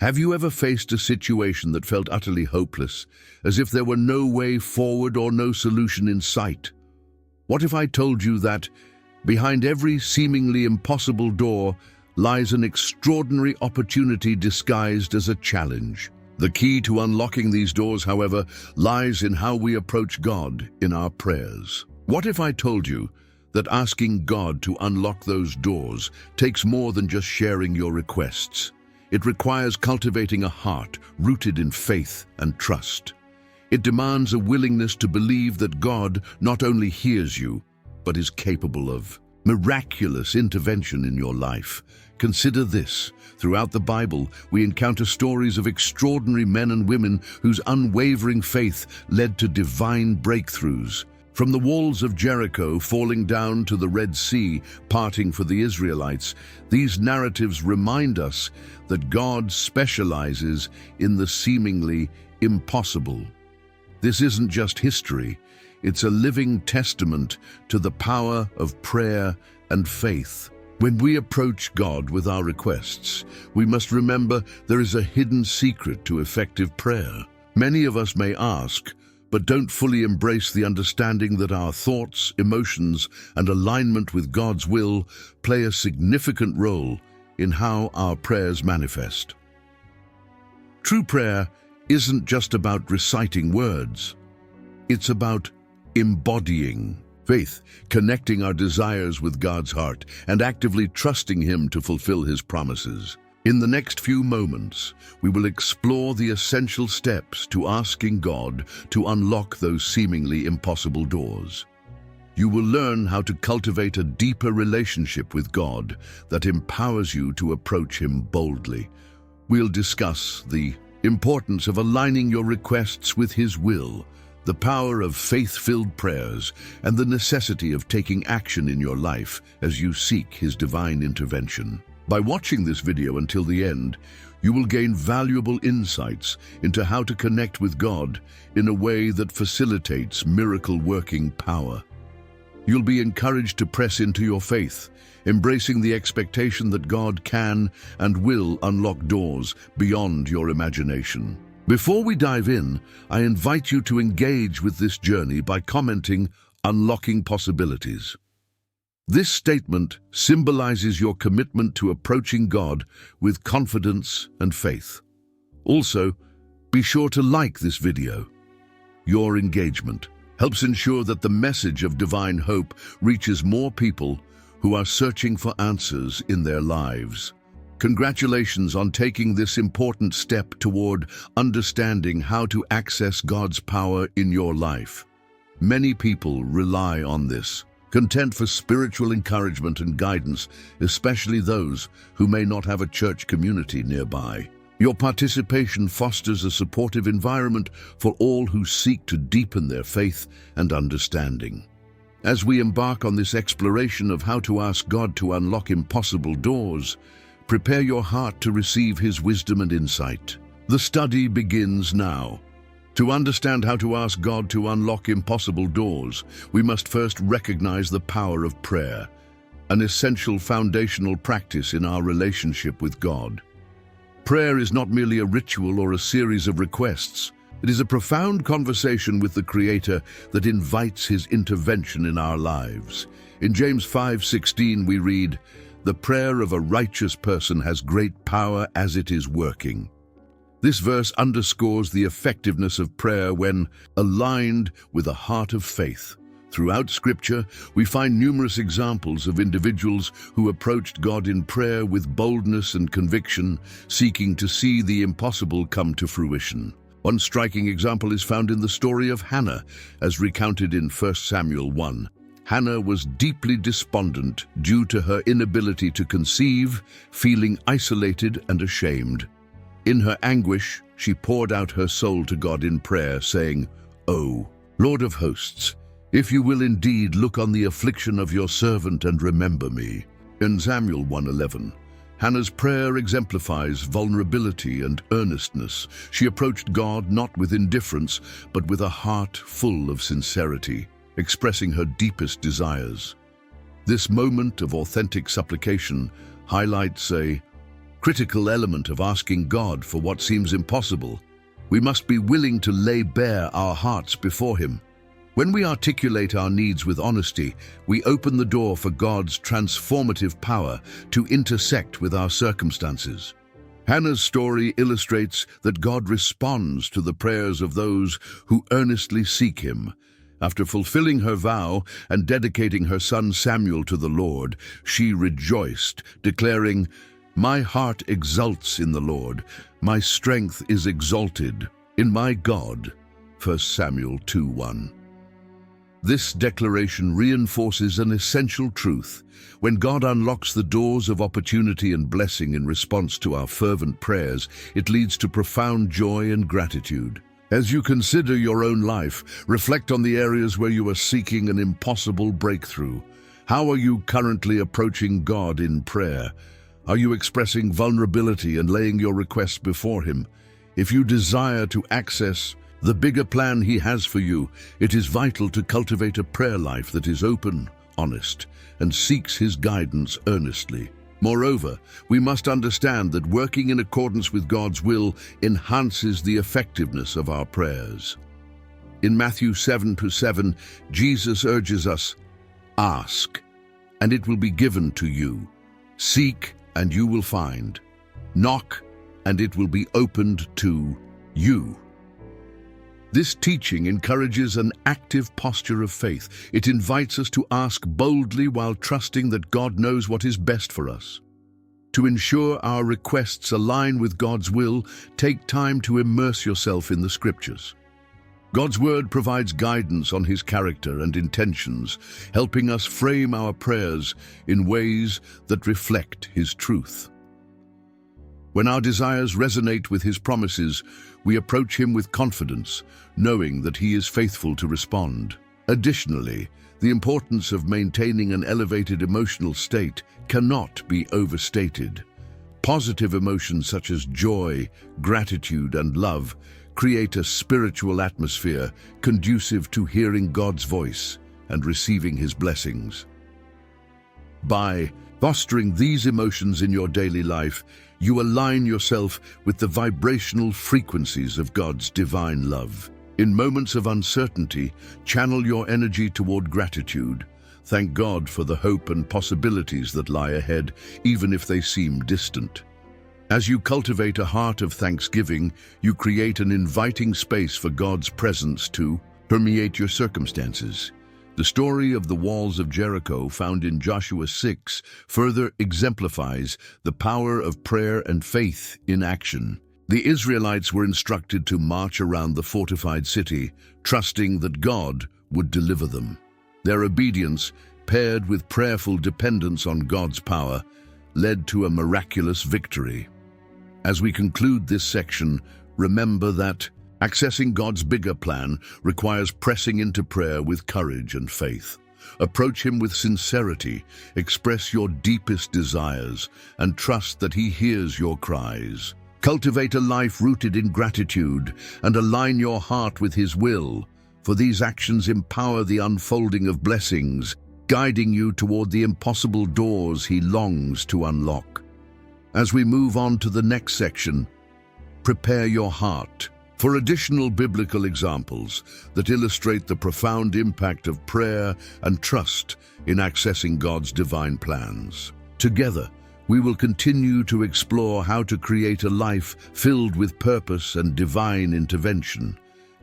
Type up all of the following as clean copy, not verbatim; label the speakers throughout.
Speaker 1: Have you ever faced a situation that felt utterly hopeless, as if there were no way forward or no solution in sight? What if I told you that, behind every seemingly impossible door, lies an extraordinary opportunity disguised as a challenge? The key to unlocking these doors, however, lies in how we approach God in our prayers. What if I told you that asking God to unlock those doors takes more than just sharing your requests? It requires cultivating a heart rooted in faith and trust. It demands a willingness to believe that God not only hears you, but is capable of miraculous intervention in your life. Consider this. Throughout the Bible, we encounter stories of extraordinary men and women whose unwavering faith led to divine breakthroughs. From the walls of Jericho falling down to the Red Sea parting for the Israelites, these narratives remind us that God specializes in the seemingly impossible. This isn't just history, it's a living testament to the power of prayer and faith. When we approach God with our requests, we must remember there is a hidden secret to effective prayer. Many of us may ask, but don't fully embrace the understanding that our thoughts, emotions, and alignment with God's will play a significant role in how our prayers manifest. True prayer isn't just about reciting words. It's about embodying faith, connecting our desires with God's heart, and actively trusting Him to fulfill His promises. In the next few moments, we will explore the essential steps to asking God to unlock those seemingly impossible doors. You will learn how to cultivate a deeper relationship with God that empowers you to approach Him boldly. We'll discuss the importance of aligning your requests with His will, the power of faith-filled prayers, and the necessity of taking action in your life as you seek His divine intervention. By watching this video until the end, you will gain valuable insights into how to connect with God in a way that facilitates miracle-working power. You'll be encouraged to press into your faith, embracing the expectation that God can and will unlock doors beyond your imagination. Before we dive in, I invite you to engage with this journey by commenting "Unlocking Possibilities." This statement symbolizes your commitment to approaching God with confidence and faith. Also, be sure to like this video. Your engagement helps ensure that the message of divine hope reaches more people who are searching for answers in their lives. Congratulations on taking this important step toward understanding how to access God's power in your life. Many people rely on this content for spiritual encouragement and guidance, especially those who may not have a church community nearby. Your participation fosters a supportive environment for all who seek to deepen their faith and understanding. As we embark on this exploration of how to ask God to unlock impossible doors, prepare your heart to receive His wisdom and insight. The study begins now. To understand how to ask God to unlock impossible doors, we must first recognize the power of prayer, an essential foundational practice in our relationship with God. Prayer is not merely a ritual or a series of requests. It is a profound conversation with the Creator that invites His intervention in our lives. In James 5:16 we read, "The prayer of a righteous person has great power as it is working." This verse underscores the effectiveness of prayer when aligned with a heart of faith. Throughout Scripture, we find numerous examples of individuals who approached God in prayer with boldness and conviction, seeking to see the impossible come to fruition. One striking example is found in the story of Hannah, as recounted in 1 Samuel 1. Hannah was deeply despondent due to her inability to conceive, feeling isolated and ashamed. In her anguish, she poured out her soul to God in prayer, saying, "O Lord of hosts, if you will indeed look on the affliction of your servant and remember me." In Samuel 1:11, Hannah's prayer exemplifies vulnerability and earnestness. She approached God not with indifference, but with a heart full of sincerity, expressing her deepest desires. This moment of authentic supplication highlights a critical element of asking God for what seems impossible. We must be willing to lay bare our hearts before Him. When we articulate our needs with honesty, we open the door for God's transformative power to intersect with our circumstances. Hannah's story illustrates that God responds to the prayers of those who earnestly seek Him. After fulfilling her vow and dedicating her son Samuel to the Lord, she rejoiced, declaring, "My heart exults in the Lord, my strength is exalted in my God." 1 Samuel 2:1. This declaration reinforces an essential truth. When God unlocks the doors of opportunity and blessing in response to our fervent prayers, it leads to profound joy and gratitude. As you consider your own life, reflect on the areas where you are seeking an impossible breakthrough. How are you currently approaching God in prayer? Are you expressing vulnerability and laying your requests before Him? If you desire to access the bigger plan He has for you, it is vital to cultivate a prayer life that is open, honest, and seeks His guidance earnestly. Moreover, we must understand that working in accordance with God's will enhances the effectiveness of our prayers. In Matthew 7:7, Jesus urges us, "Ask, and it will be given to you. Seek, and you will find. Knock, and it will be opened to you." This teaching encourages an active posture of faith. It invites us to ask boldly while trusting that God knows what is best for us. To ensure our requests align with God's will, take time to immerse yourself in the Scriptures. God's Word provides guidance on His character and intentions, helping us frame our prayers in ways that reflect His truth. When our desires resonate with His promises, we approach Him with confidence, knowing that He is faithful to respond. Additionally, the importance of maintaining an elevated emotional state cannot be overstated. Positive emotions such as joy, gratitude, and love create a spiritual atmosphere conducive to hearing God's voice and receiving His blessings. By fostering these emotions in your daily life, you align yourself with the vibrational frequencies of God's divine love. In moments of uncertainty, channel your energy toward gratitude. Thank God for the hope and possibilities that lie ahead, even if they seem distant. As you cultivate a heart of thanksgiving, you create an inviting space for God's presence to permeate your circumstances. The story of the walls of Jericho, found in Joshua 6, further exemplifies the power of prayer and faith in action. The Israelites were instructed to march around the fortified city, trusting that God would deliver them. Their obedience, paired with prayerful dependence on God's power, led to a miraculous victory. As we conclude this section, remember that accessing God's bigger plan requires pressing into prayer with courage and faith. Approach Him with sincerity, express your deepest desires, and trust that He hears your cries. Cultivate a life rooted in gratitude and align your heart with His will, for these actions empower the unfolding of blessings, guiding you toward the impossible doors He longs to unlock. As we move on to the next section, prepare your heart for additional biblical examples that illustrate the profound impact of prayer and trust in accessing God's divine plans. Together, we will continue to explore how to create a life filled with purpose and divine intervention.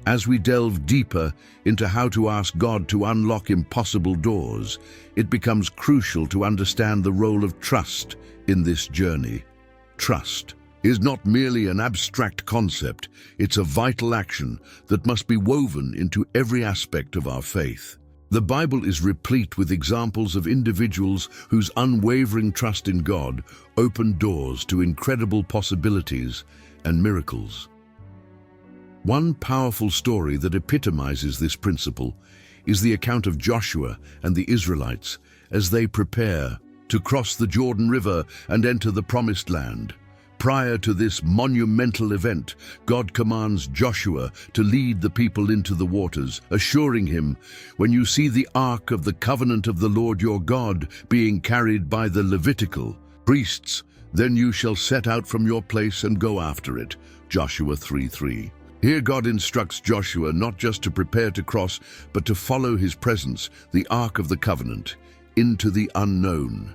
Speaker 1: As we delve deeper into how to ask God to unlock impossible doors, it becomes crucial to understand the role of trust in this journey. Trust is not merely an abstract concept, it's a vital action that must be woven into every aspect of our faith. The Bible is replete with examples of individuals whose unwavering trust in God opened doors to incredible possibilities and miracles. One powerful story that epitomizes this principle is the account of Joshua and the Israelites as they prepare to cross the Jordan River and enter the Promised Land. Prior to this monumental event, God commands Joshua to lead the people into the waters, assuring him, "When you see the ark of the covenant of the Lord your God being carried by the Levitical priests, Then you shall set out from your place and go after it. Joshua 3:3. Here God instructs Joshua not just to prepare to cross, but to follow his presence, the Ark of the Covenant, into the unknown.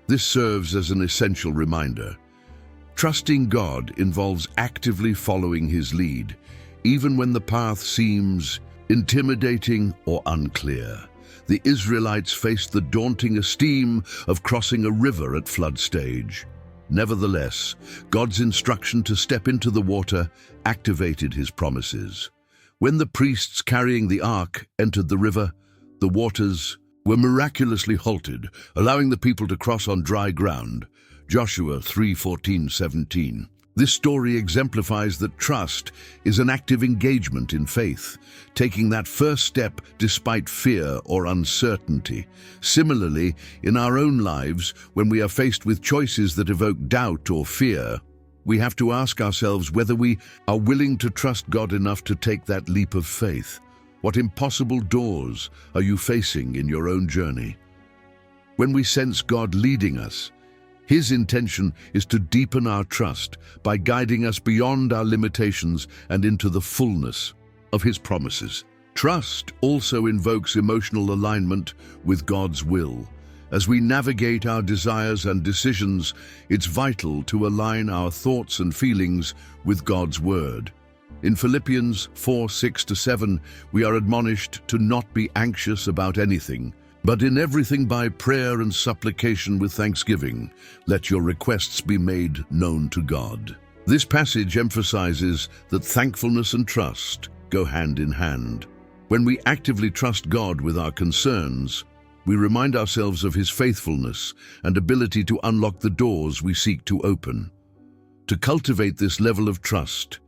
Speaker 1: This serves as an essential reminder. Trusting God involves actively following his lead, even when the path seems intimidating or unclear. The Israelites faced the daunting esteem of crossing a river at flood stage. Nevertheless, God's instruction to step into the water activated his promises. When the priests carrying the ark entered the river, the waters were miraculously halted, allowing the people to cross on dry ground. Joshua 3:14-17. This story exemplifies that trust is an active engagement in faith, taking that first step despite fear or uncertainty. Similarly, in our own lives, when we are faced with choices that evoke doubt or fear, we have to ask ourselves whether we are willing to trust God enough to take that leap of faith. What impossible doors are you facing in your own journey? When we sense God leading us, his intention is to deepen our trust by guiding us beyond our limitations and into the fullness of his promises. Trust also invokes emotional alignment with God's will. As we navigate our desires and decisions, it's vital to align our thoughts and feelings with God's word. In Philippians 4:6-7, we are admonished to not be anxious about anything, but in everything by prayer and supplication with thanksgiving, let your requests be made known to God. This passage emphasizes that thankfulness and trust go hand in hand. When we actively trust God with our concerns, we remind ourselves of his faithfulness and ability to unlock the doors we seek to open. To cultivate this level of trust,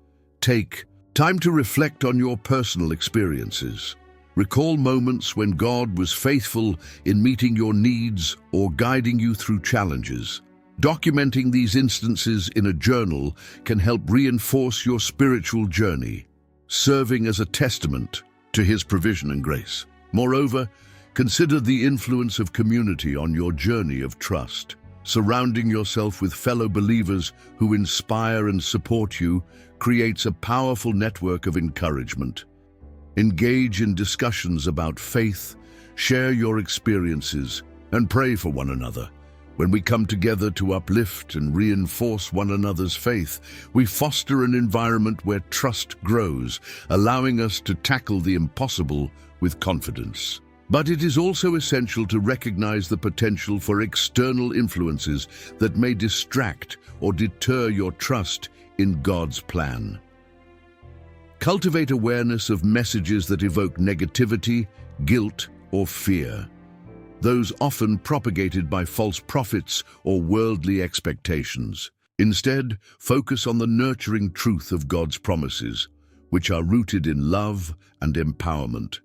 Speaker 1: take time to reflect on your personal experiences. Recall moments when God was faithful in meeting your needs or guiding you through challenges. Documenting these instances in a journal can help reinforce your spiritual journey, serving as a testament to his provision and grace. Moreover, consider the influence of community on your journey of trust. Surrounding yourself with fellow believers who inspire and support you creates a powerful network of encouragement. Engage in discussions about faith, share your experiences, and pray for one another. When we come together to uplift and reinforce one another's faith, we foster an environment where trust grows, allowing us to tackle the impossible with confidence. But it is also essential to recognize the potential for external influences that may distract or deter your trust in God's plan. Cultivate awareness of messages that evoke negativity, guilt, or fear. Those often propagated by false prophets or worldly expectations. Instead, focus on the nurturing truth of God's promises, which are rooted in love and empowerment.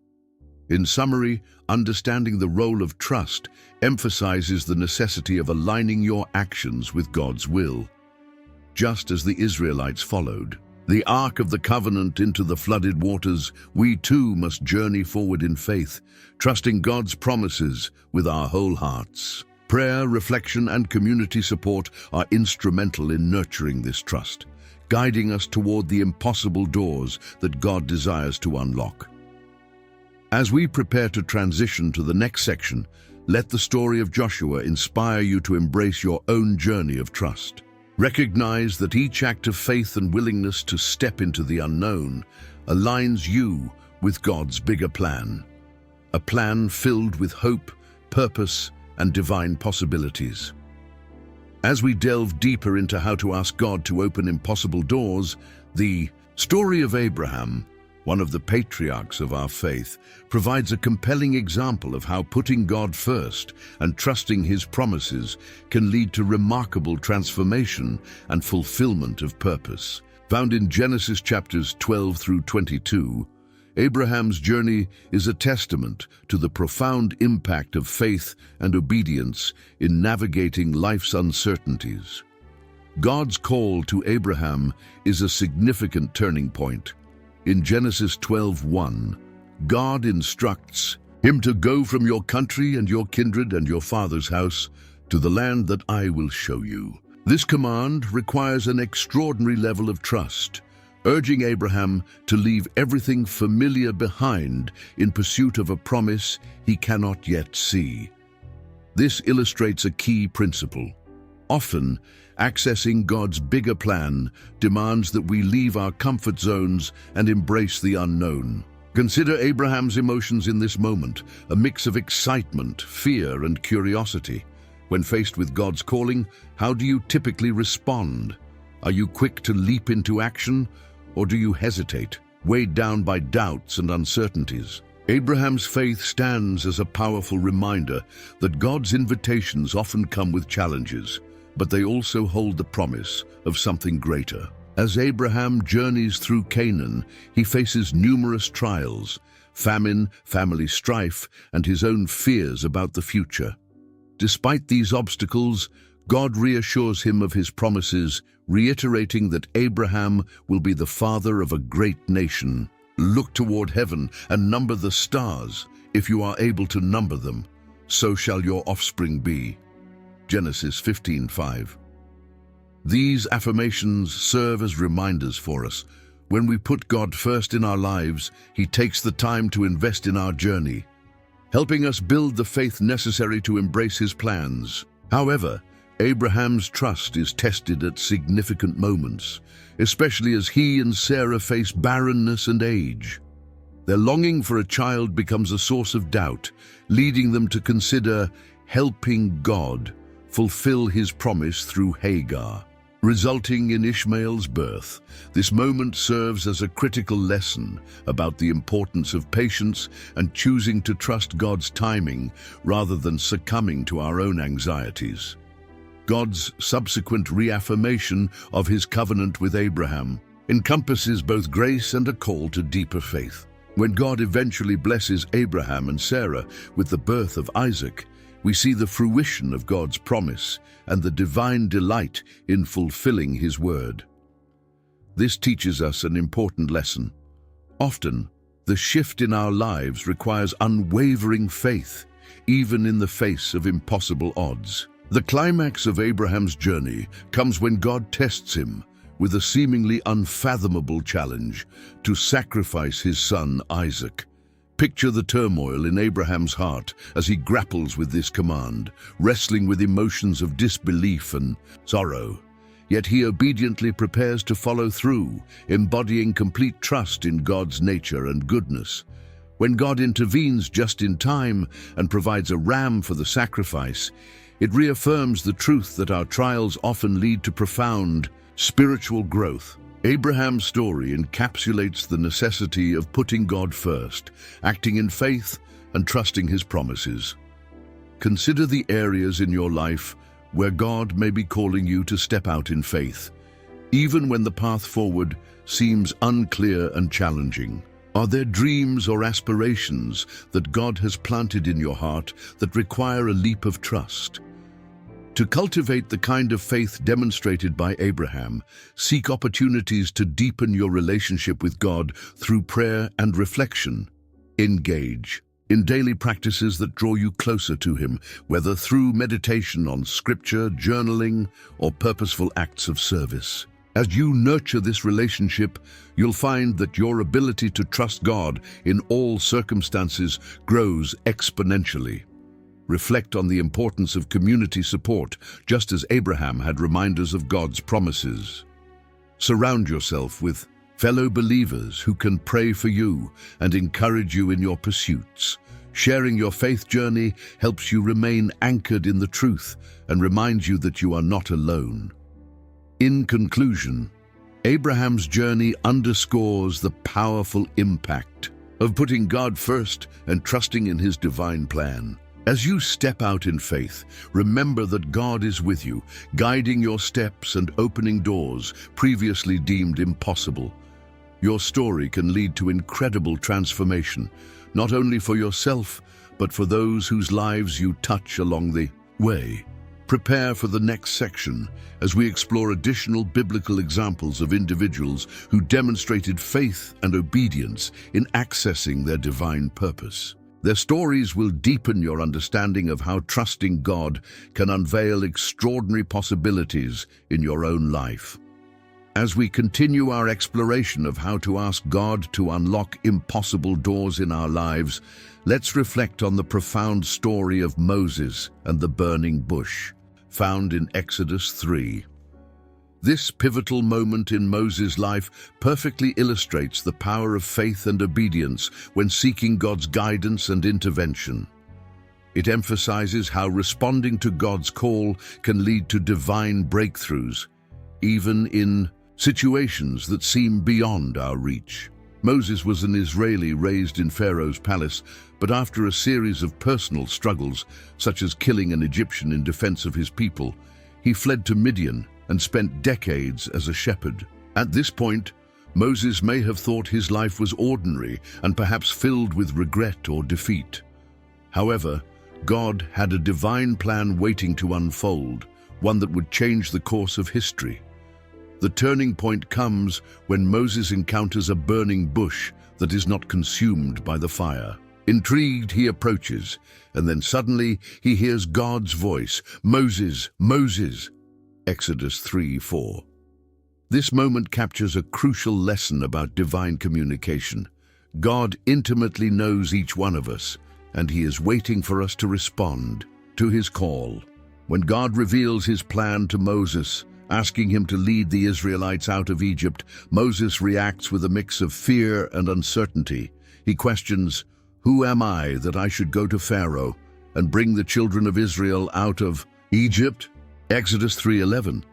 Speaker 1: In summary, understanding the role of trust emphasizes the necessity of aligning your actions with God's will. Just as the Israelites followed the Ark of the Covenant into the flooded waters, we too must journey forward in faith, trusting God's promises with our whole hearts. Prayer, reflection, and community support are instrumental in nurturing this trust, guiding us toward the impossible doors that God desires to unlock. As we prepare to transition to the next section, let the story of Joshua inspire you to embrace your own journey of trust. Recognize that each act of faith and willingness to step into the unknown aligns you with God's bigger plan, a plan filled with hope, purpose, and divine possibilities. As we delve deeper into how to ask God to open impossible doors, the story of Abraham, one of the patriarchs of our faith, provides a compelling example of how putting God first and trusting his promises can lead to remarkable transformation and fulfillment of purpose. Found in Genesis chapters 12 through 22, Abraham's journey is a testament to the profound impact of faith and obedience in navigating life's uncertainties. God's call to Abraham is a significant turning point. In Genesis 12:1, God instructs him to go from your country and your kindred and your father's house to the land that I will show you. This command requires an extraordinary level of trust, urging Abraham to leave everything familiar behind in pursuit of a promise he cannot yet see. This illustrates a key principle. Often, accessing God's bigger plan demands that we leave our comfort zones and embrace the unknown. Consider Abraham's emotions in this moment, a mix of excitement, fear, and curiosity. When faced with God's calling, how do you typically respond? Are you quick to leap into action, or do you hesitate, weighed down by doubts and uncertainties? Abraham's faith stands as a powerful reminder that God's invitations often come with challenges, but they also hold the promise of something greater. As Abraham journeys through Canaan, he faces numerous trials, famine, family strife, and his own fears about the future. Despite these obstacles, God reassures him of his promises, reiterating that Abraham will be the father of a great nation. Look toward heaven and number the stars. If you are able to number them, so shall your offspring be. Genesis 15:5. These affirmations serve as reminders for us. When we put God first in our lives, He takes the time to invest in our journey, helping us build the faith necessary to embrace His plans. However, Abraham's trust is tested at significant moments, especially as he and Sarah face barrenness and age. Their longing for a child becomes a source of doubt, leading them to consider helping God fulfill His promise through Hagar, resulting in Ishmael's birth. This moment serves as a critical lesson about the importance of patience and choosing to trust God's timing rather than succumbing to our own anxieties. God's subsequent reaffirmation of His covenant with Abraham encompasses both grace and a call to deeper faith. When God eventually blesses Abraham and Sarah with the birth of Isaac, we see the fruition of God's promise and the divine delight in fulfilling His word. This teaches us an important lesson. Often, the shift in our lives requires unwavering faith, even in the face of impossible odds. The climax of Abraham's journey comes when God tests him with a seemingly unfathomable challenge to sacrifice his son Isaac. Picture the turmoil in Abraham's heart as he grapples with this command, wrestling with emotions of disbelief and sorrow. Yet he obediently prepares to follow through, embodying complete trust in God's nature and goodness. When God intervenes just in time and provides a ram for the sacrifice, it reaffirms the truth that our trials often lead to profound spiritual growth. Abraham's story encapsulates the necessity of putting God first, acting in faith, and trusting His promises. Consider the areas in your life where God may be calling you to step out in faith, even when the path forward seems unclear and challenging. Are there dreams or aspirations that God has planted in your heart that require a leap of trust? To cultivate the kind of faith demonstrated by Abraham, seek opportunities to deepen your relationship with God through prayer and reflection. Engage in daily practices that draw you closer to Him, whether through meditation on scripture, journaling, or purposeful acts of service. As you nurture this relationship, you'll find that your ability to trust God in all circumstances grows exponentially. Reflect on the importance of community support, just as Abraham had reminders of God's promises. Surround yourself with fellow believers who can pray for you and encourage you in your pursuits. Sharing your faith journey helps you remain anchored in the truth and reminds you that you are not alone. In conclusion, Abraham's journey underscores the powerful impact of putting God first and trusting in His divine plan. As you step out in faith, remember that God is with you, guiding your steps and opening doors previously deemed impossible. Your story can lead to incredible transformation, not only for yourself, but for those whose lives you touch along the way. Prepare for the next section as we explore additional biblical examples of individuals who demonstrated faith and obedience in accessing their divine purpose. Their stories will deepen your understanding of how trusting God can unveil extraordinary possibilities in your own life. As we continue our exploration of how to ask God to unlock impossible doors in our lives, let's reflect on the profound story of Moses and the burning bush, found in Exodus 3. This pivotal moment in Moses' life perfectly illustrates the power of faith and obedience when seeking God's guidance and intervention. It emphasizes how responding to God's call can lead to divine breakthroughs, even in situations that seem beyond our reach. Moses was an Israeli raised in Pharaoh's palace, but after a series of personal struggles, such as killing an Egyptian in defense of his people, he fled to Midian and spent decades as a shepherd. At this point, Moses may have thought his life was ordinary and perhaps filled with regret or defeat. However, God had a divine plan waiting to unfold, one that would change the course of history. The turning point comes when Moses encounters a burning bush that is not consumed by the fire. Intrigued, he approaches, and then suddenly he hears God's voice, "Moses, Moses." Exodus 3:4. This moment captures a crucial lesson about divine communication. God intimately knows each one of us, and he is waiting for us to respond to his call. When God reveals his plan to Moses, asking him to lead the Israelites out of Egypt, Moses reacts with a mix of fear and uncertainty. He questions, "Who am I that I should go to Pharaoh and bring the children of Israel out of Egypt?" Exodus 3:11.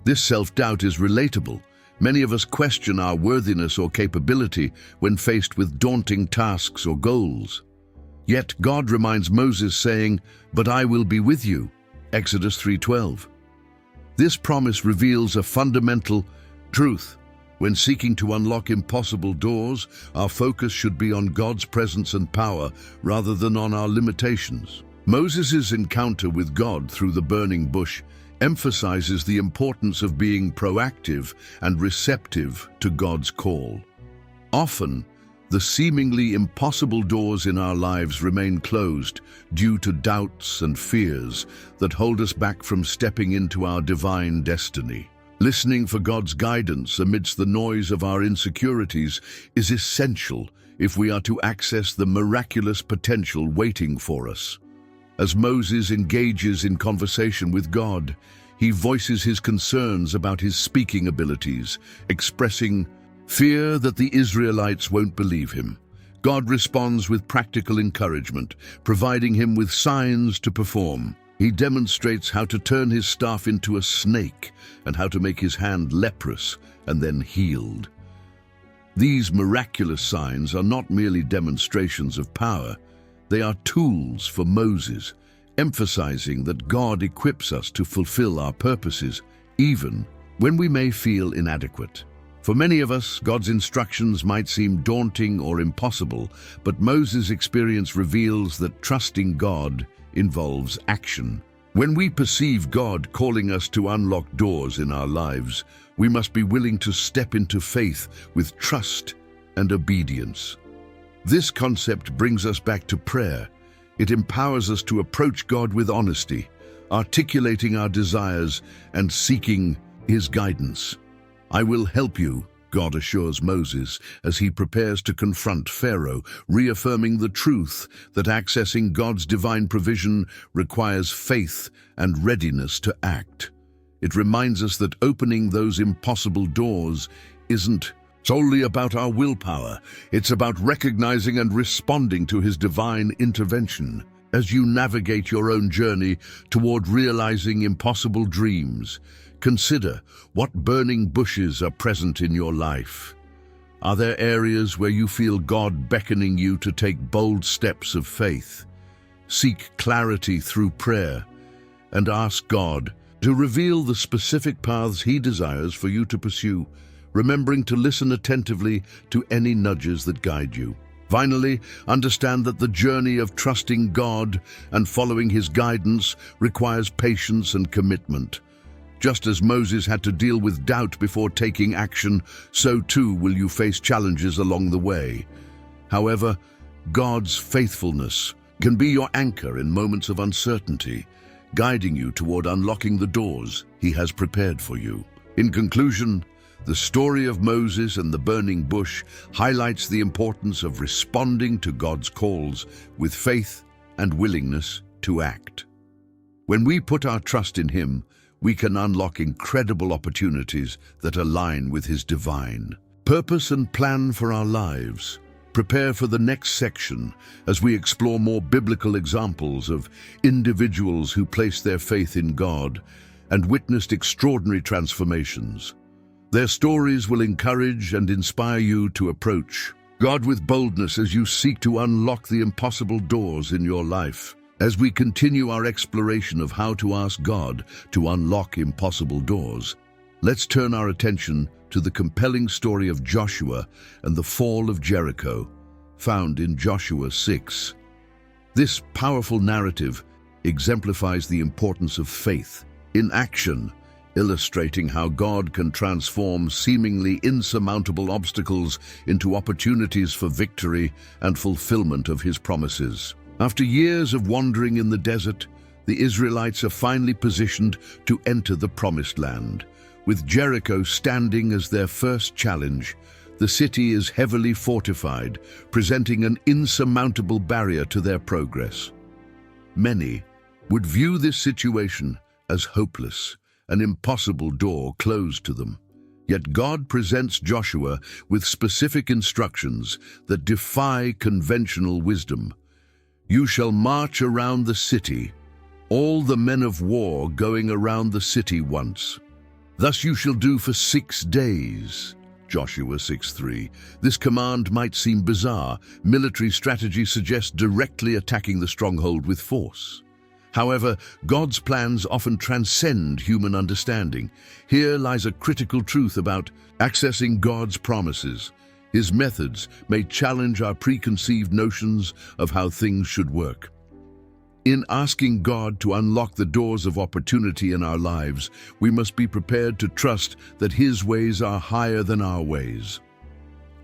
Speaker 1: This self-doubt is relatable. Many of us question our worthiness or capability when faced with daunting tasks or goals. Yet God reminds Moses saying, "But I will be with you." Exodus 3:12. This promise reveals a fundamental truth. When seeking to unlock impossible doors, our focus should be on God's presence and power rather than on our limitations. Moses' encounter with God through the burning bush emphasizes the importance of being proactive and receptive to God's call. Often, the seemingly impossible doors in our lives remain closed due to doubts and fears that hold us back from stepping into our divine destiny. Listening for God's guidance amidst the noise of our insecurities is essential if we are to access the miraculous potential waiting for us. As Moses engages in conversation with God, he voices his concerns about his speaking abilities, expressing fear that the Israelites won't believe him. God responds with practical encouragement, providing him with signs to perform. He demonstrates how to turn his staff into a snake and how to make his hand leprous and then healed. These miraculous signs are not merely demonstrations of power, they are tools for Moses, emphasizing that God equips us to fulfill our purposes, even when we may feel inadequate. For many of us, God's instructions might seem daunting or impossible, but Moses' experience reveals that trusting God involves action. When we perceive God calling us to unlock doors in our lives, we must be willing to step into faith with trust and obedience. This concept brings us back to prayer. It empowers us to approach God with honesty, articulating our desires and seeking his guidance. "I will help you," God assures Moses as he prepares to confront Pharaoh, reaffirming the truth that accessing God's divine provision requires faith and readiness to act. It reminds us that opening those impossible doors isn't solely about our willpower. It's about recognizing and responding to his divine intervention. As you navigate your own journey toward realizing impossible dreams, consider what burning bushes are present in your life. Are there areas where you feel God beckoning you to take bold steps of faith? Seek clarity through prayer and ask God to reveal the specific paths he desires for you to pursue, remembering to listen attentively to any nudges that guide you. Finally, understand that the journey of trusting God and following his guidance requires patience and commitment. Just as Moses had to deal with doubt before taking action, so too will you face challenges along the way. However, God's faithfulness can be your anchor in moments of uncertainty, guiding you toward unlocking the doors He has prepared for you. In conclusion, the story of Moses and the burning bush highlights the importance of responding to God's calls with faith and willingness to act. When we put our trust in Him, we can unlock incredible opportunities that align with His divine purpose and plan for our lives. Prepare for the next section as we explore more biblical examples of individuals who placed their faith in God and witnessed extraordinary transformations. Their stories will encourage and inspire you to approach God with boldness as you seek to unlock the impossible doors in your life. As we continue our exploration of how to ask God to unlock impossible doors, let's turn our attention to the compelling story of Joshua and the fall of Jericho, found in Joshua 6. This powerful narrative exemplifies the importance of faith in action, illustrating how God can transform seemingly insurmountable obstacles into opportunities for victory and fulfillment of His promises. After years of wandering in the desert, the Israelites are finally positioned to enter the Promised Land. With Jericho standing as their first challenge, the city is heavily fortified, presenting an insurmountable barrier to their progress. Many would view this situation as hopeless, an impossible door closed to them. Yet God presents Joshua with specific instructions that defy conventional wisdom. You shall march around the city, all the men of war going around the city once. Thus you shall do for 6 days. Joshua 6:3. This command might seem bizarre. Military strategy suggests directly attacking the stronghold with force. However, God's plans often transcend human understanding. Here lies a critical truth about accessing God's promises. His methods may challenge our preconceived notions of how things should work. In asking God to unlock the doors of opportunity in our lives, we must be prepared to trust that His ways are higher than our ways.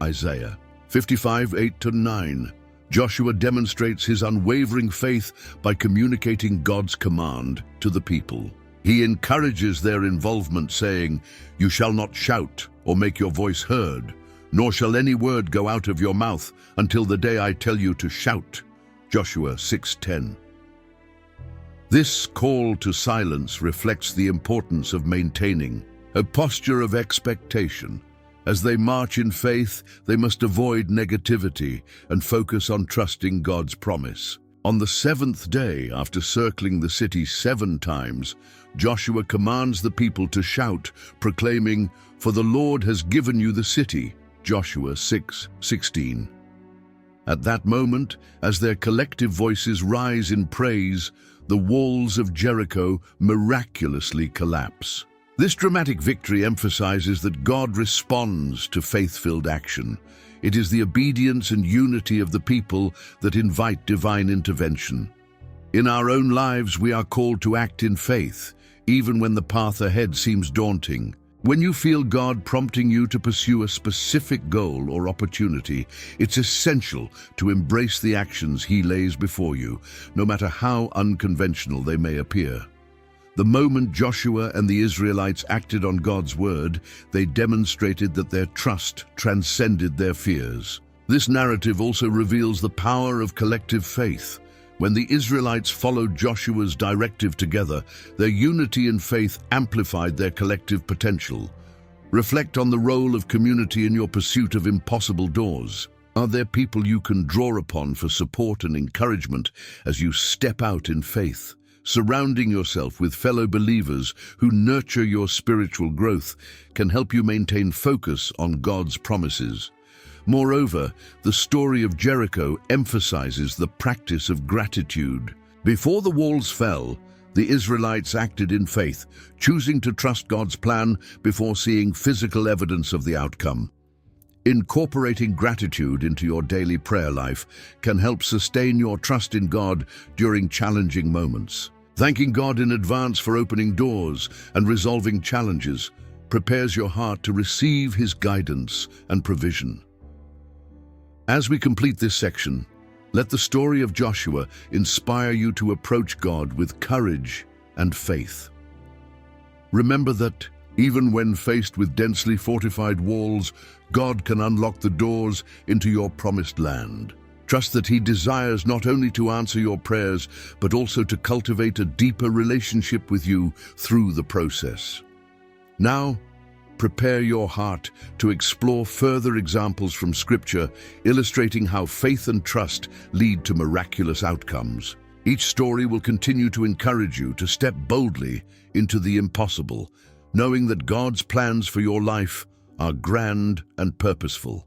Speaker 1: Isaiah 55:8-9. Joshua demonstrates his unwavering faith by communicating God's command to the people. He encourages their involvement, saying, "You shall not shout or make your voice heard, nor shall any word go out of your mouth until the day I tell you to shout." Joshua 6:10. This call to silence reflects the importance of maintaining a posture of expectation. As they march in faith, they must avoid negativity and focus on trusting God's promise. On the 7th day, after circling the city 7 times, Joshua commands the people to shout, proclaiming, "For the Lord has given you the city." Joshua 6:16. At that moment, as their collective voices rise in praise, the walls of Jericho miraculously collapse. This dramatic victory emphasizes that God responds to faith-filled action. It is the obedience and unity of the people that invite divine intervention. In our own lives, we are called to act in faith, even when the path ahead seems daunting. When you feel God prompting you to pursue a specific goal or opportunity, it's essential to embrace the actions He lays before you, no matter how unconventional they may appear. The moment Joshua and the Israelites acted on God's word, they demonstrated that their trust transcended their fears. This narrative also reveals the power of collective faith. When the Israelites followed Joshua's directive together, their unity in faith amplified their collective potential. Reflect on the role of community in your pursuit of impossible doors. Are there people you can draw upon for support and encouragement as you step out in faith? Surrounding yourself with fellow believers who nurture your spiritual growth can help you maintain focus on God's promises. Moreover, the story of Jericho emphasizes the practice of gratitude. Before the walls fell, the Israelites acted in faith, choosing to trust God's plan before seeing physical evidence of the outcome. Incorporating gratitude into your daily prayer life can help sustain your trust in God during challenging moments. Thanking God in advance for opening doors and resolving challenges prepares your heart to receive His guidance and provision. As we complete this section, Let the story of Joshua inspire you to approach God with courage and faith. Remember that, even when faced with densely fortified walls, God can unlock the doors into your promised land. Trust that He desires not only to answer your prayers, but also to cultivate a deeper relationship with you through the process. Now, prepare your heart to explore further examples from Scripture, illustrating how faith and trust lead to miraculous outcomes. Each story will continue to encourage you to step boldly into the impossible, knowing that God's plans for your life are grand and purposeful.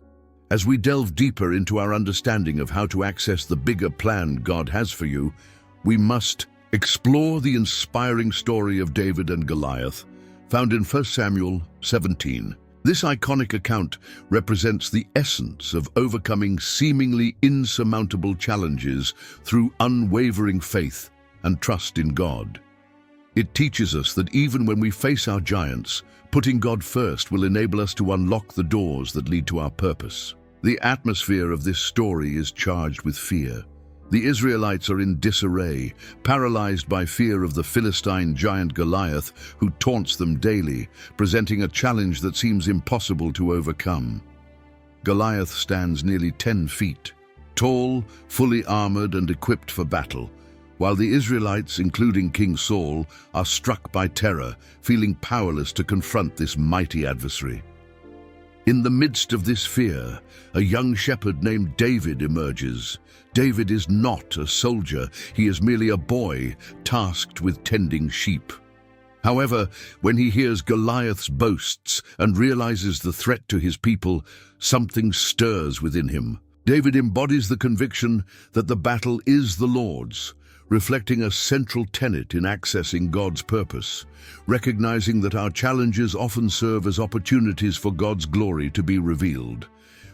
Speaker 1: As we delve deeper into our understanding of how to access the bigger plan God has for you, we must explore the inspiring story of David and Goliath, found in 1 Samuel 17. This iconic account represents the essence of overcoming seemingly insurmountable challenges through unwavering faith and trust in God. It teaches us that even when we face our giants, putting God first will enable us to unlock the doors that lead to our purpose. The atmosphere of this story is charged with fear. The Israelites are in disarray, paralyzed by fear of the Philistine giant Goliath, who taunts them daily, presenting a challenge that seems impossible to overcome. Goliath stands nearly 10 feet, tall, fully armored and equipped for battle, while the Israelites, including King Saul, are struck by terror, feeling powerless to confront this mighty adversary. In the midst of this fear, a young shepherd named David emerges. David is not a soldier, he is merely a boy tasked with tending sheep. However, when he hears Goliath's boasts and realizes the threat to his people, something stirs within him. David embodies the conviction that the battle is the Lord's, reflecting a central tenet in accessing God's purpose, recognizing that our challenges often serve as opportunities for God's glory to be revealed.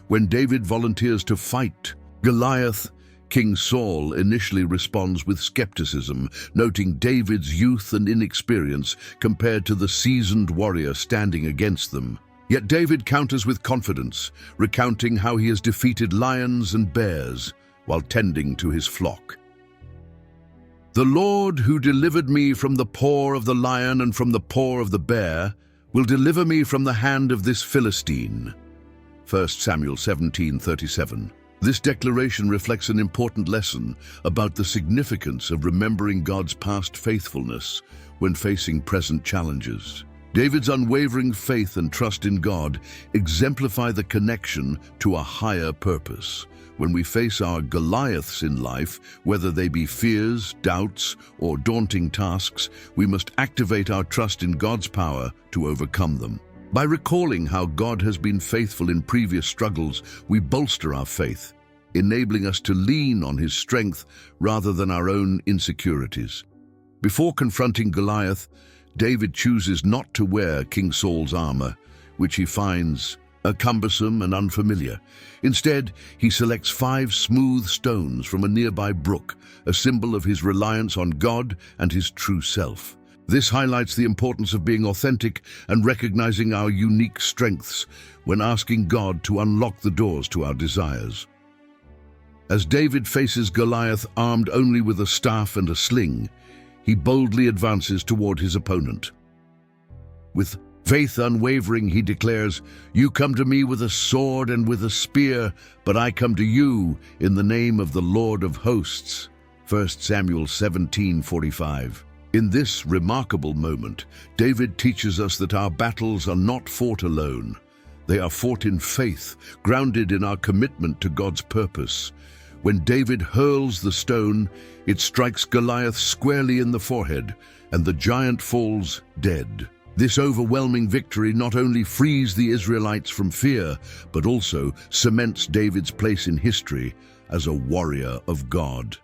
Speaker 1: When David volunteers to fight Goliath, King Saul initially responds with skepticism, noting David's youth and inexperience compared to the seasoned warrior standing against them. Yet David counters with confidence, recounting how he has defeated lions and bears while tending to his flock. "The Lord who delivered me from the paw of the lion and from the paw of the bear will deliver me from the hand of this Philistine." 1 Samuel 17:37. This declaration reflects an important lesson about the significance of remembering God's past faithfulness when facing present challenges. David's unwavering faith and trust in God exemplify the connection to a higher purpose. When we face our Goliaths in life, whether they be fears, doubts, or daunting tasks, we must activate our trust in God's power to overcome them. By recalling how God has been faithful in previous struggles, we bolster our faith, enabling us to lean on His strength rather than our own insecurities. Before confronting Goliath, David chooses not to wear King Saul's armor, which he finds cumbersome and unfamiliar. Instead, he selects 5 smooth stones from a nearby brook, a symbol of his reliance on God and his true self. This highlights the importance of being authentic and recognizing our unique strengths when asking God to unlock the doors to our desires. As David faces Goliath armed only with a staff and a sling, he boldly advances toward his opponent. With faith unwavering, he declares, "You come to me with a sword and with a spear, but I come to you in the name of the Lord of hosts." 1 Samuel 17:45. In this remarkable moment, David teaches us that our battles are not fought alone. They are fought in faith, grounded in our commitment to God's purpose. When David hurls the stone, it strikes Goliath squarely in the forehead, and the giant falls dead. This overwhelming victory not only frees the Israelites from fear, but also cements David's place in history as a warrior of God.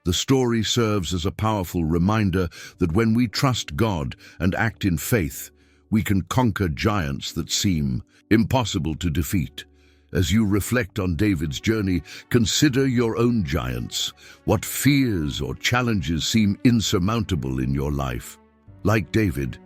Speaker 1: The story serves as a powerful reminder that when we trust God and act in faith, we can conquer giants that seem impossible to defeat. As you reflect on David's journey, consider your own giants. What fears or challenges seem insurmountable in your life? Like David,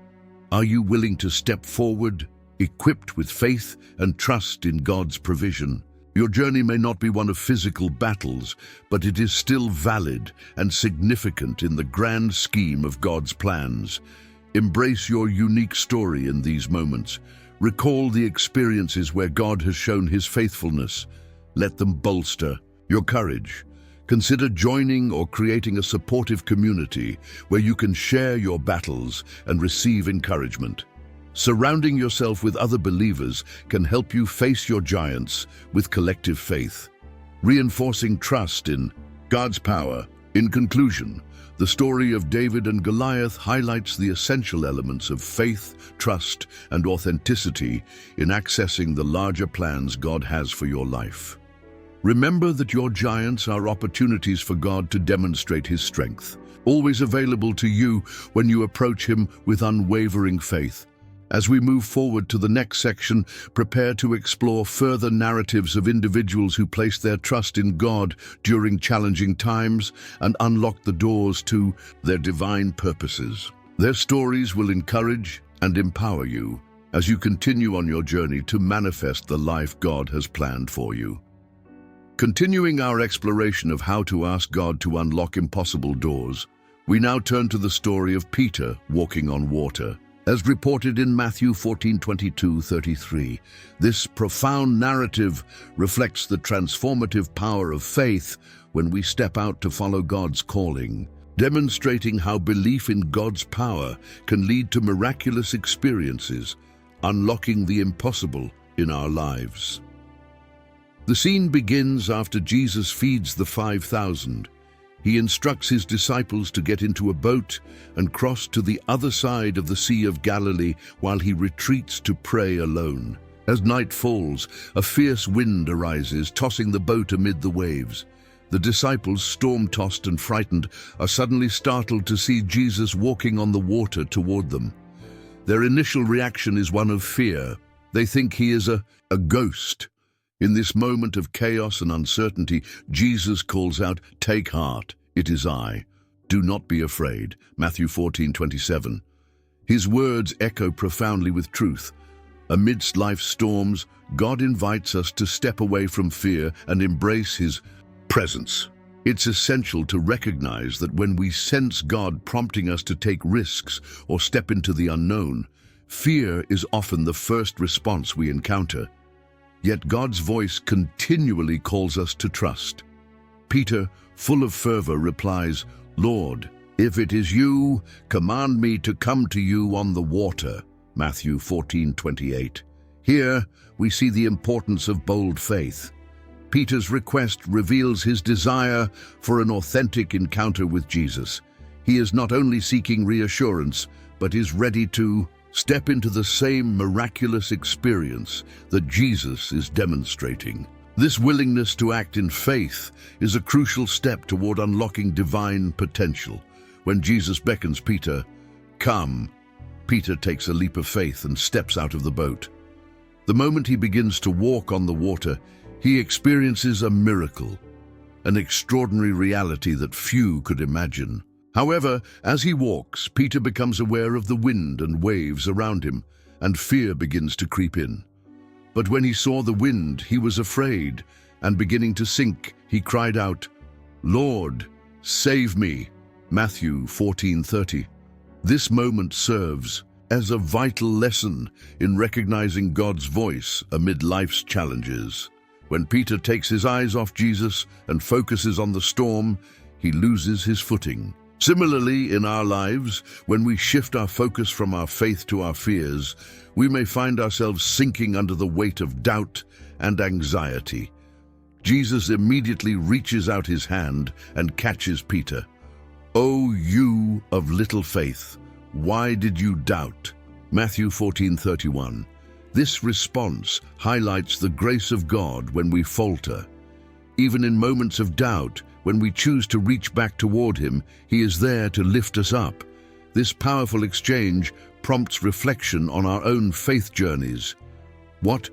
Speaker 1: are you willing to step forward, equipped with faith and trust in God's provision? Your journey may not be one of physical battles, but it is still valid and significant in the grand scheme of God's plans. Embrace your unique story in these moments. Recall the experiences where God has shown his faithfulness. Let them bolster your courage. Consider joining or creating a supportive community where you can share your battles and receive encouragement. Surrounding yourself with other believers can help you face your giants with collective faith, reinforcing trust in God's power. In conclusion, the story of David and Goliath highlights the essential elements of faith, trust, and authenticity in accessing the larger plans God has for your life. Remember that your giants are opportunities for God to demonstrate his strength, always available to you when you approach him with unwavering faith. As we move forward to the next section, prepare to explore further narratives of individuals who place their trust in God during challenging times and unlock the doors to their divine purposes. Their stories will encourage and empower you as you continue on your journey to manifest the life God has planned for you. Continuing our exploration of how to ask God to unlock impossible doors, we now turn to the story of Peter walking on water. As reported in Matthew 14:22-33, this profound narrative reflects the transformative power of faith when we step out to follow God's calling, demonstrating how belief in God's power can lead to miraculous experiences, unlocking the impossible in our lives. The scene begins after Jesus feeds the 5,000. He instructs his disciples to get into a boat and cross to the other side of the Sea of Galilee while he retreats to pray alone. As night falls, a fierce wind arises, tossing the boat amid the waves. The disciples, storm-tossed and frightened, are suddenly startled to see Jesus walking on the water toward them. Their initial reaction is one of fear. They think he is a ghost. In this moment of chaos and uncertainty, Jesus calls out, "Take heart, it is I. Do not be afraid." Matthew 14:27. His words echo profoundly with truth. Amidst life's storms, God invites us to step away from fear and embrace his presence. It's essential to recognize that when we sense God prompting us to take risks or step into the unknown, fear is often the first response we encounter. Yet God's voice continually calls us to trust. Peter, full of fervor, replies, "Lord, if it is you, command me to come to you on the water." Matthew 14:28. Here, we see the importance of bold faith. Peter's request reveals his desire for an authentic encounter with Jesus. He is not only seeking reassurance, but is ready to step into the same miraculous experience that Jesus is demonstrating. This willingness to act in faith is a crucial step toward unlocking divine potential. When Jesus beckons Peter, "Come," Peter takes a leap of faith and steps out of the boat. The moment he begins to walk on the water, he experiences a miracle, an extraordinary reality that few could imagine. However, as he walks, Peter becomes aware of the wind and waves around him, and fear begins to creep in. But when he saw the wind, he was afraid, and beginning to sink, he cried out, "Lord, save me." Matthew 14:30. This moment serves as a vital lesson in recognizing God's voice amid life's challenges. When Peter takes his eyes off Jesus and focuses on the storm, he loses his footing. Similarly, in our lives, when we shift our focus from our faith to our fears, we may find ourselves sinking under the weight of doubt and anxiety. Jesus immediately reaches out his hand and catches Peter. "O you of little faith, why did you doubt?" Matthew 14:31. This response highlights the grace of God when we falter. Even in moments of doubt, when we choose to reach back toward him, he is there to lift us up. This powerful exchange prompts reflection on our own faith journeys. What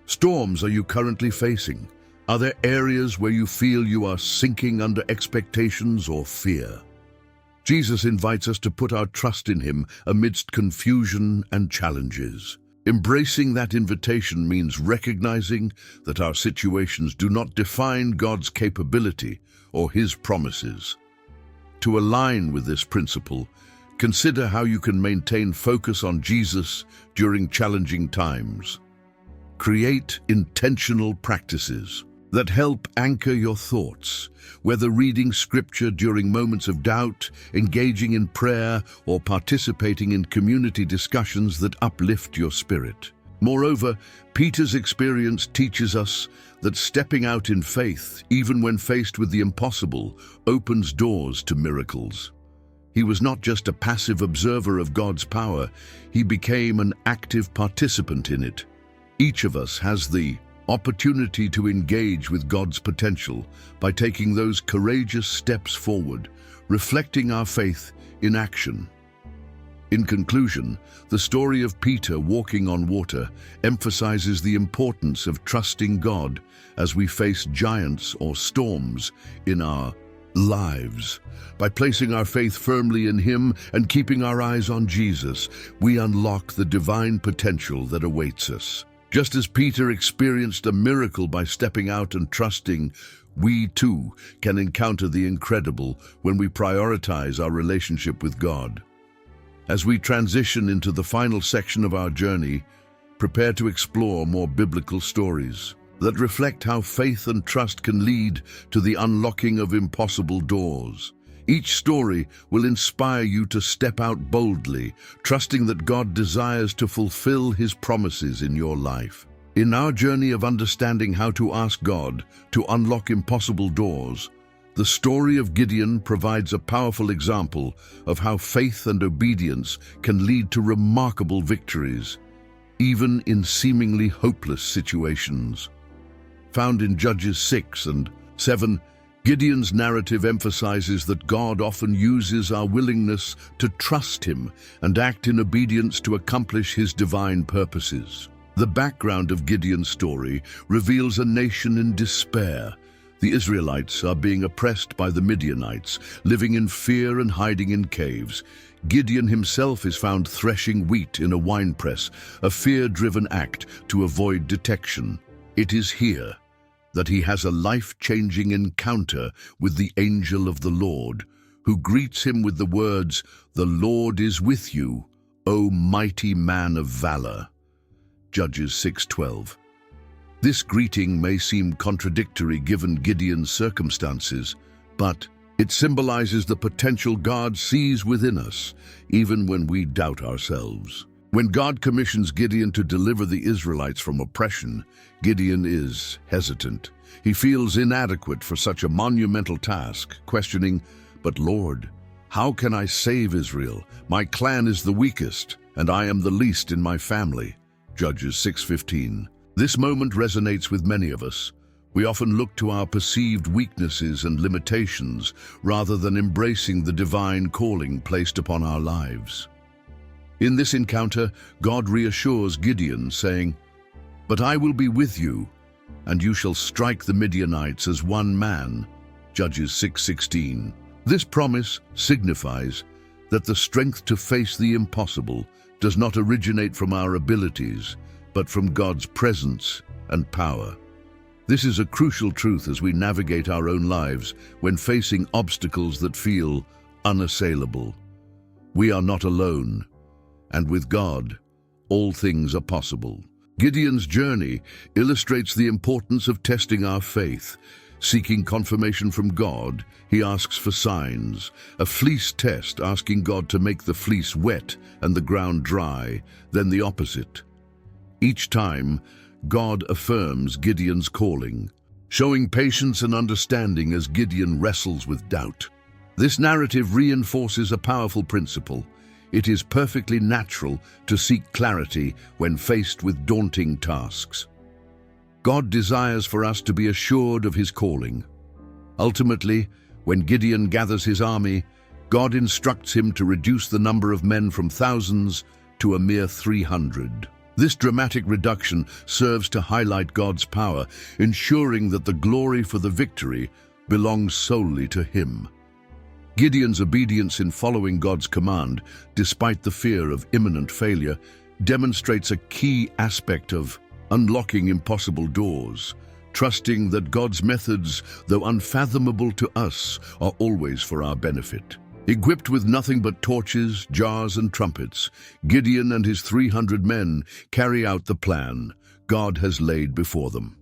Speaker 1: storms are you currently facing? Are there areas where you feel you are sinking under expectations or fear? Jesus invites us to put our trust in him amidst confusion and challenges. Embracing that invitation means recognizing that our situations do not define God's capability or His promises. To align with this principle, consider how you can maintain focus on Jesus during challenging times. Create intentional practices that help anchor your thoughts, whether reading scripture during moments of doubt, engaging in prayer, or participating in community discussions that uplift your spirit. Moreover, Peter's experience teaches us that stepping out in faith, even when faced with the impossible, opens doors to miracles. He was not just a passive observer of God's power, he became an active participant in it. Each of us has the opportunity to engage with God's potential by taking those courageous steps forward, reflecting our faith in action. In conclusion, the story of Peter walking on water emphasizes the importance of trusting God as we face giants or storms in our lives. By placing our faith firmly in Him and keeping our eyes on Jesus, we unlock the divine potential that awaits us. Just as Peter experienced a miracle by stepping out and trusting, we too can encounter the incredible when we prioritize our relationship with God. As we transition into the final section of our journey, prepare to explore more biblical stories that reflect how faith and trust can lead to the unlocking of impossible doors. Each story will inspire you to step out boldly, trusting that God desires to fulfill His promises in your life. In our journey of understanding how to ask God to unlock impossible doors, the story of Gideon provides a powerful example of how faith and obedience can lead to remarkable victories, even in seemingly hopeless situations. Found in Judges 6 and 7, Gideon's narrative emphasizes that God often uses our willingness to trust Him and act in obedience to accomplish His divine purposes. The background of Gideon's story reveals a nation in despair. The Israelites are being oppressed by the Midianites, living in fear and hiding in caves. Gideon himself is found threshing wheat in a winepress, a fear-driven act to avoid detection. It is here that he has a life-changing encounter with the angel of the Lord, who greets him with the words, "The Lord is with you, O mighty man of valor." Judges 6:12. This greeting may seem contradictory given Gideon's circumstances, but it symbolizes the potential God sees within us, even when we doubt ourselves. When God commissions Gideon to deliver the Israelites from oppression, Gideon is hesitant. He feels inadequate for such a monumental task, questioning, "But Lord, how can I save Israel? My clan is the weakest, and I am the least in my family." Judges 6:15. This moment resonates with many of us. We often look to our perceived weaknesses and limitations rather than embracing the divine calling placed upon our lives. In this encounter, God reassures Gideon, saying, "But I will be with you, and you shall strike the Midianites as one man." Judges 6:16. This promise signifies that the strength to face the impossible does not originate from our abilities, but from God's presence and power. This is a crucial truth as we navigate our own lives when facing obstacles that feel unassailable. We are not alone, and with God, all things are possible. Gideon's journey illustrates the importance of testing our faith. Seeking confirmation from God, he asks for signs. A fleece test, asking God to make the fleece wet and the ground dry, then the opposite. Each time, God affirms Gideon's calling, showing patience and understanding as Gideon wrestles with doubt. This narrative reinforces a powerful principle. It is perfectly natural to seek clarity when faced with daunting tasks. God desires for us to be assured of His calling. Ultimately, when Gideon gathers his army, God instructs him to reduce the number of men from thousands to a mere 300. This dramatic reduction serves to highlight God's power, ensuring that the glory for the victory belongs solely to Him. Gideon's obedience in following God's command, despite the fear of imminent failure, demonstrates a key aspect of unlocking impossible doors, trusting that God's methods, though unfathomable to us, are always for our benefit. Equipped with nothing but torches, jars, and trumpets, Gideon and his 300 men carry out the plan God has laid before them.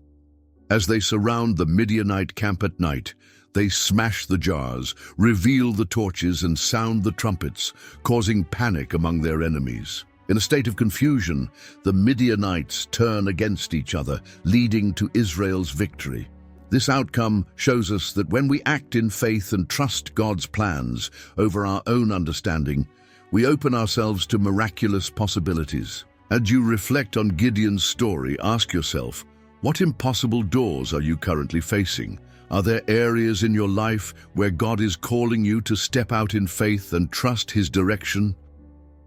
Speaker 1: As they surround the Midianite camp at night, they smash the jars, reveal the torches, and sound the trumpets, causing panic among their enemies. In a state of confusion, the Midianites turn against each other, leading to Israel's victory. This outcome shows us that when we act in faith and trust God's plans over our own understanding, we open ourselves to miraculous possibilities. As you reflect on Gideon's story, ask yourself, what impossible doors are you currently facing? Are there areas in your life where God is calling you to step out in faith and trust His direction?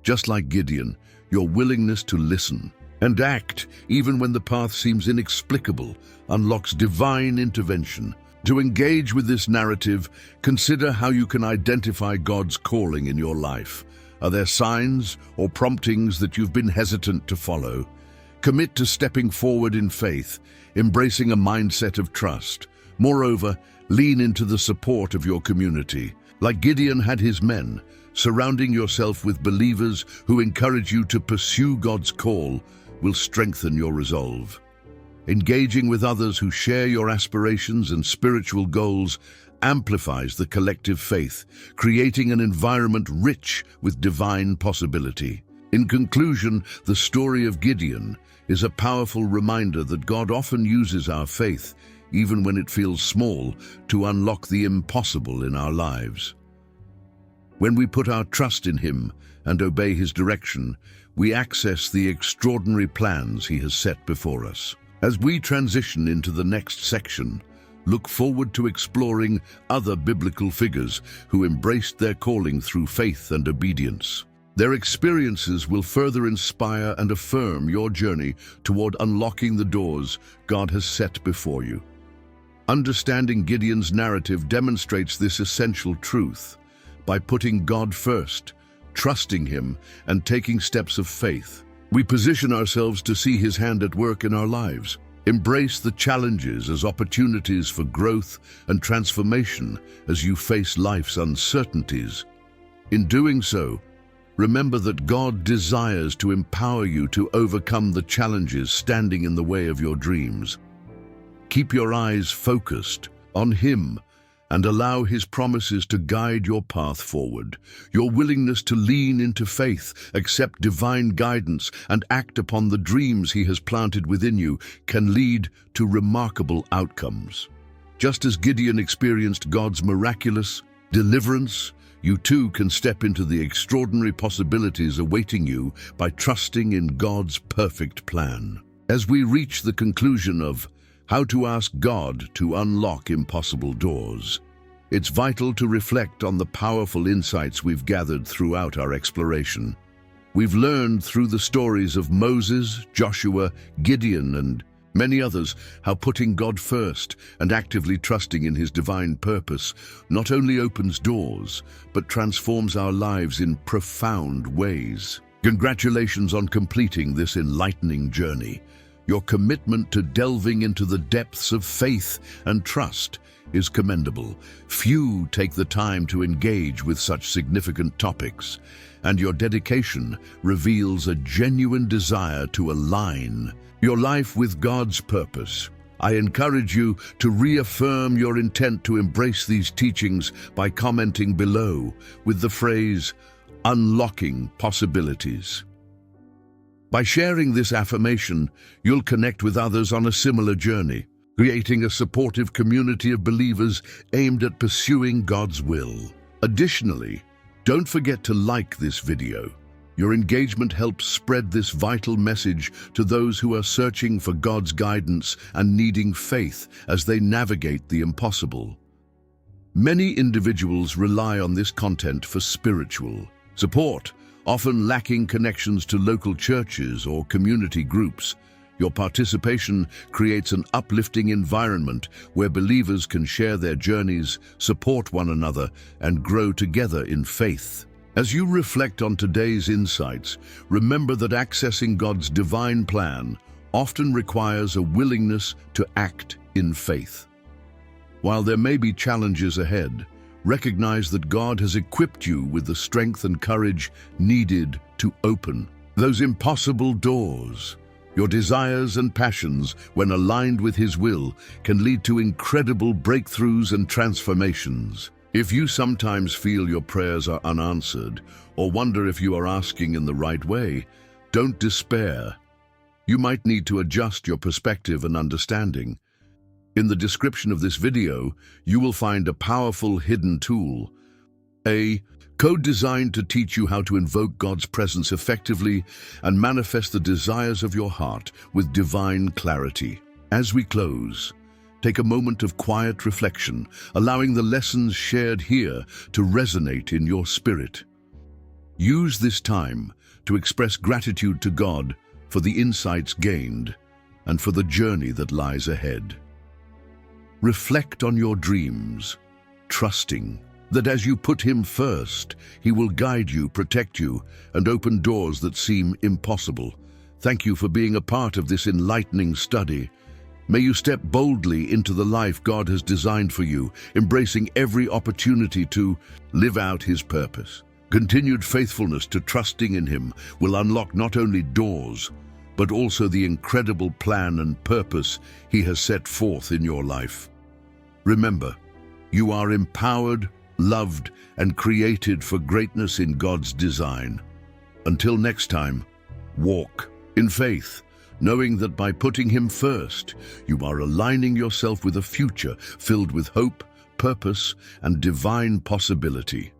Speaker 1: Just like Gideon, your willingness to listen and act, even when the path seems inexplicable, unlocks divine intervention. To engage with this narrative, consider how you can identify God's calling in your life. Are there signs or promptings that you've been hesitant to follow? Commit to stepping forward in faith, embracing a mindset of trust. Moreover, lean into the support of your community. Like Gideon had his men, surrounding yourself with believers who encourage you to pursue God's call will strengthen your resolve. Engaging with others who share your aspirations and spiritual goals amplifies the collective faith, creating an environment rich with divine possibility. In conclusion, the story of Gideon is a powerful reminder that God often uses our faith, even when it feels small, to unlock the impossible in our lives. When we put our trust in Him and obey His direction, we access the extraordinary plans He has set before us. As we transition into the next section, look forward to exploring other biblical figures who embraced their calling through faith and obedience. Their experiences will further inspire and affirm your journey toward unlocking the doors God has set before you. Understanding Gideon's narrative demonstrates this essential truth. By putting God first, trusting Him, and taking steps of faith, we position ourselves to see His hand at work in our lives. Embrace the challenges as opportunities for growth and transformation as you face life's uncertainties. In doing so, remember that God desires to empower you to overcome the challenges standing in the way of your dreams. Keep your eyes focused on Him and allow His promises to guide your path forward. Your willingness to lean into faith, accept divine guidance, and act upon the dreams He has planted within you can lead to remarkable outcomes. Just as Gideon experienced God's miraculous deliverance, you too can step into the extraordinary possibilities awaiting you by trusting in God's perfect plan. As we reach the conclusion of how to ask God to unlock impossible doors, it's vital to reflect on the powerful insights we've gathered throughout our exploration. We've learned through the stories of Moses, Joshua, Gideon, and many others how putting God first and actively trusting in His divine purpose not only opens doors, but transforms our lives in profound ways. Congratulations on completing this enlightening journey. Your commitment to delving into the depths of faith and trust is commendable. Few take the time to engage with such significant topics, and your dedication reveals a genuine desire to align your life with God's purpose. I encourage you to reaffirm your intent to embrace these teachings by commenting below with the phrase, "Unlocking Possibilities." By sharing this affirmation, you'll connect with others on a similar journey, creating a supportive community of believers aimed at pursuing God's will. Additionally, don't forget to like this video. Your engagement helps spread this vital message to those who are searching for God's guidance and needing faith as they navigate the impossible. Many individuals rely on this content for spiritual support, often lacking connections to local churches or community groups. Your participation creates an uplifting environment where believers can share their journeys, support one another, and grow together in faith. As you reflect on today's insights, remember that accessing God's divine plan often requires a willingness to act in faith. While there may be challenges ahead, recognize that God has equipped you with the strength and courage needed to open those impossible doors. Your desires and passions, when aligned with His will, can lead to incredible breakthroughs and transformations. If you sometimes feel your prayers are unanswered or wonder if you are asking in the right way, don't despair. You might need to adjust your perspective and understanding. In the description of this video, you will find a powerful hidden tool, a code designed to teach you how to invoke God's presence effectively and manifest the desires of your heart with divine clarity. As we close, take a moment of quiet reflection, allowing the lessons shared here to resonate in your spirit. Use this time to express gratitude to God for the insights gained and for the journey that lies ahead. Reflect on your dreams, trusting that as you put Him first, He will guide you, protect you, and open doors that seem impossible. Thank you for being a part of this enlightening study. May you step boldly into the life God has designed for you, embracing every opportunity to live out His purpose. Continued faithfulness to trusting in Him will unlock not only doors, but also the incredible plan and purpose He has set forth in your life. Remember, you are empowered, loved, and created for greatness in God's design. Until next time, walk in faith, knowing that by putting Him first, you are aligning yourself with a future filled with hope, purpose, and divine possibility.